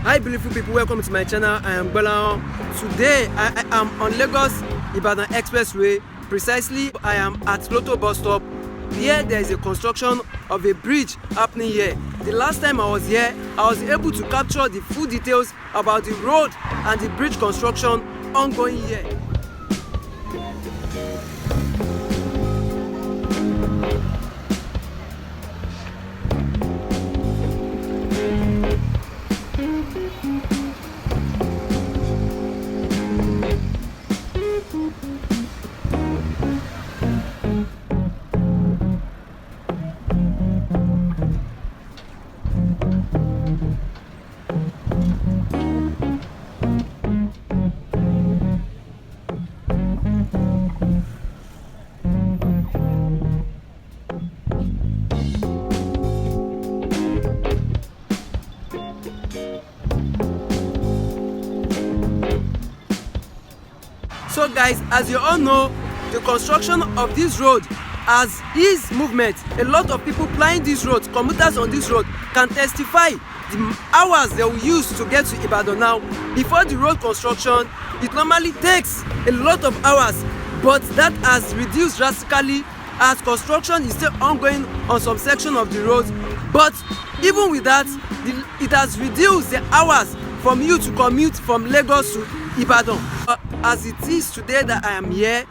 Hi beautiful people, welcome to my channel. I am Bola. Today I am on Lagos-Ibadan Expressway. Precisely, I am at Lotto bus stop. Here there is a construction of a bridge happening here. The last time I was here, I was able to capture the full details about the road and the bridge construction ongoing here. So guys, as you all know, the construction of this road has eased movement. A lot of people plying this road, commuters on this road, can testify the hours they will use to get to Ibadan now. Before the road construction, it normally takes a lot of hours, but that has reduced drastically as construction is still ongoing on some section of the road. But even with that, it has reduced the hours from you to commute from Lagos to Ibadan. As it is today that I am here,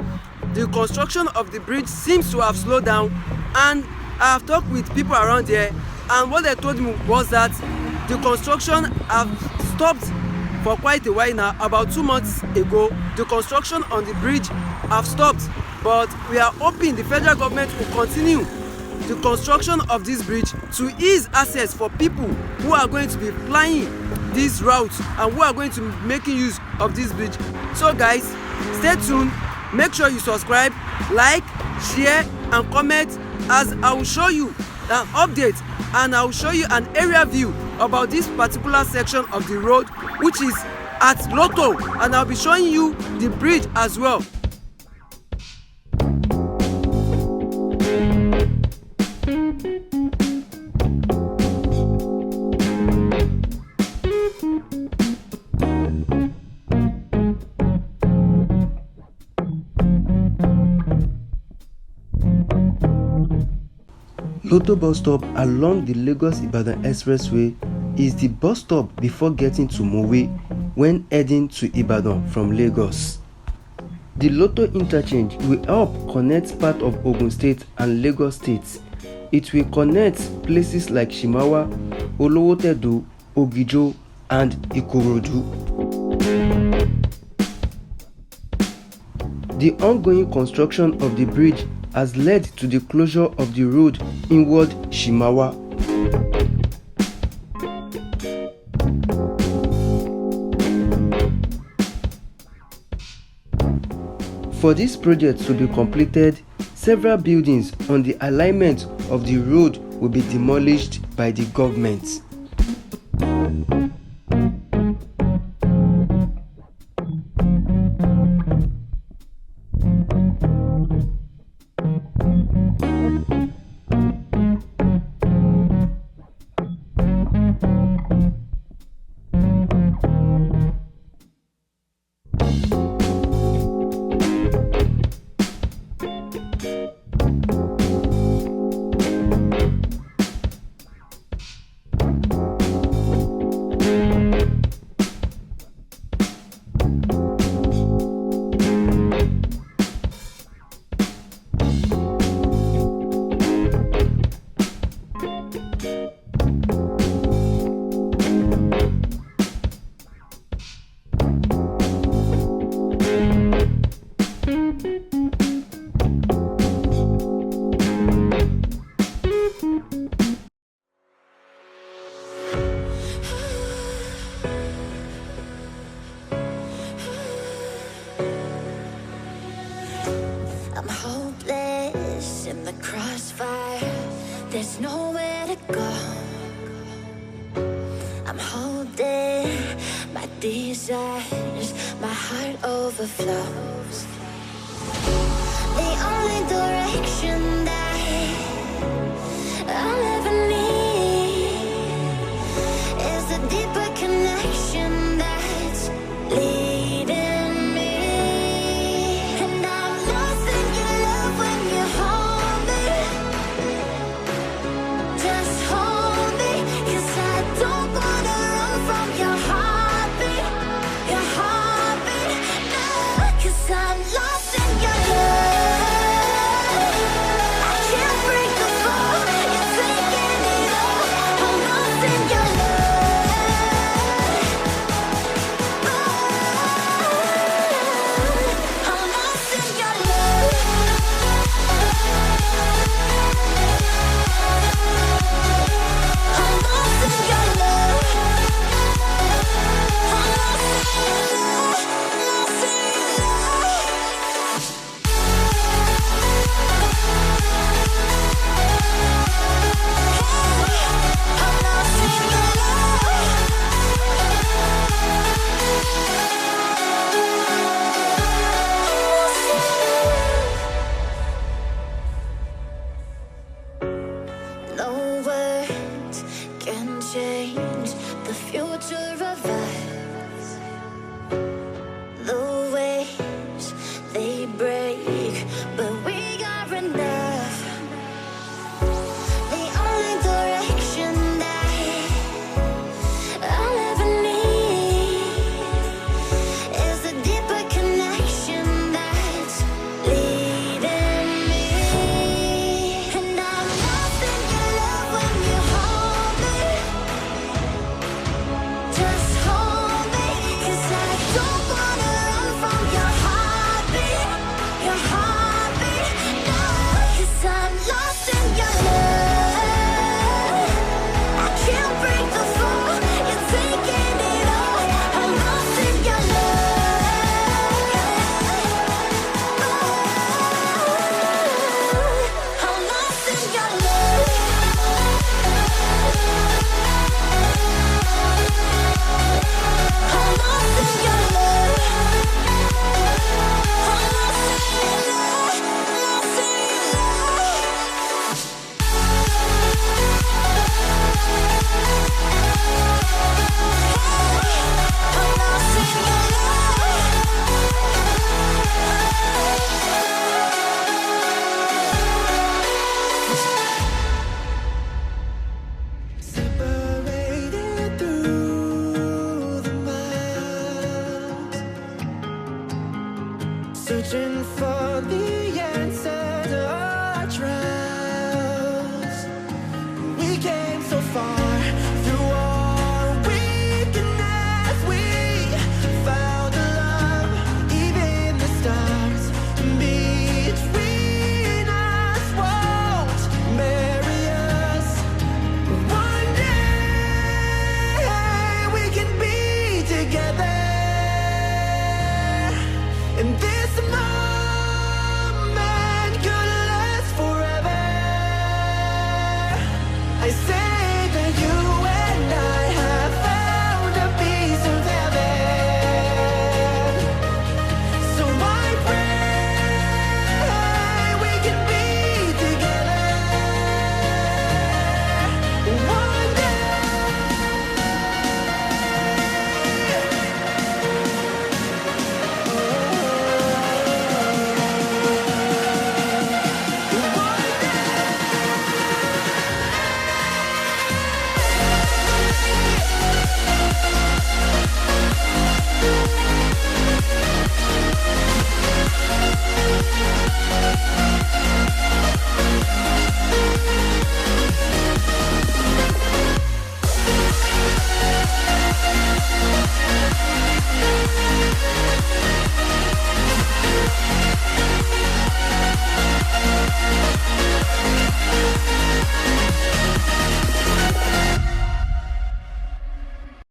the construction of the bridge seems to have slowed down, and I have talked with people around here, and what they told me was that the construction have stopped for quite a while now. About 2 months ago, the construction on the bridge have stopped, but we are hoping the federal government will continue the construction of this bridge to ease access for people who are going to be flying this route and who are going to be making use of this bridge. So guys, stay tuned, make sure you subscribe, like, share and comment, as I will show you an update and I will show you an area view about this particular section of the road, which is at Lotto, and I'll be showing you the bridge as well. Lotto bus stop along the Lagos-Ibadan Expressway is the bus stop before getting to Mowe when heading to Ibadan from Lagos. The Lotto interchange will help connect part of Ogun State and Lagos State. It will connect places like Shimawa, olowotedo, ogijo and Ikorodu. The ongoing construction of the bridge has led to the closure of the road inward Shimawa. For this project to be completed, several buildings on the alignment of the road will be demolished by the government. I'm hopeless in the crossfire. There's nowhere to go. I'm holding my desires. My heart overflows. The only direction that I live in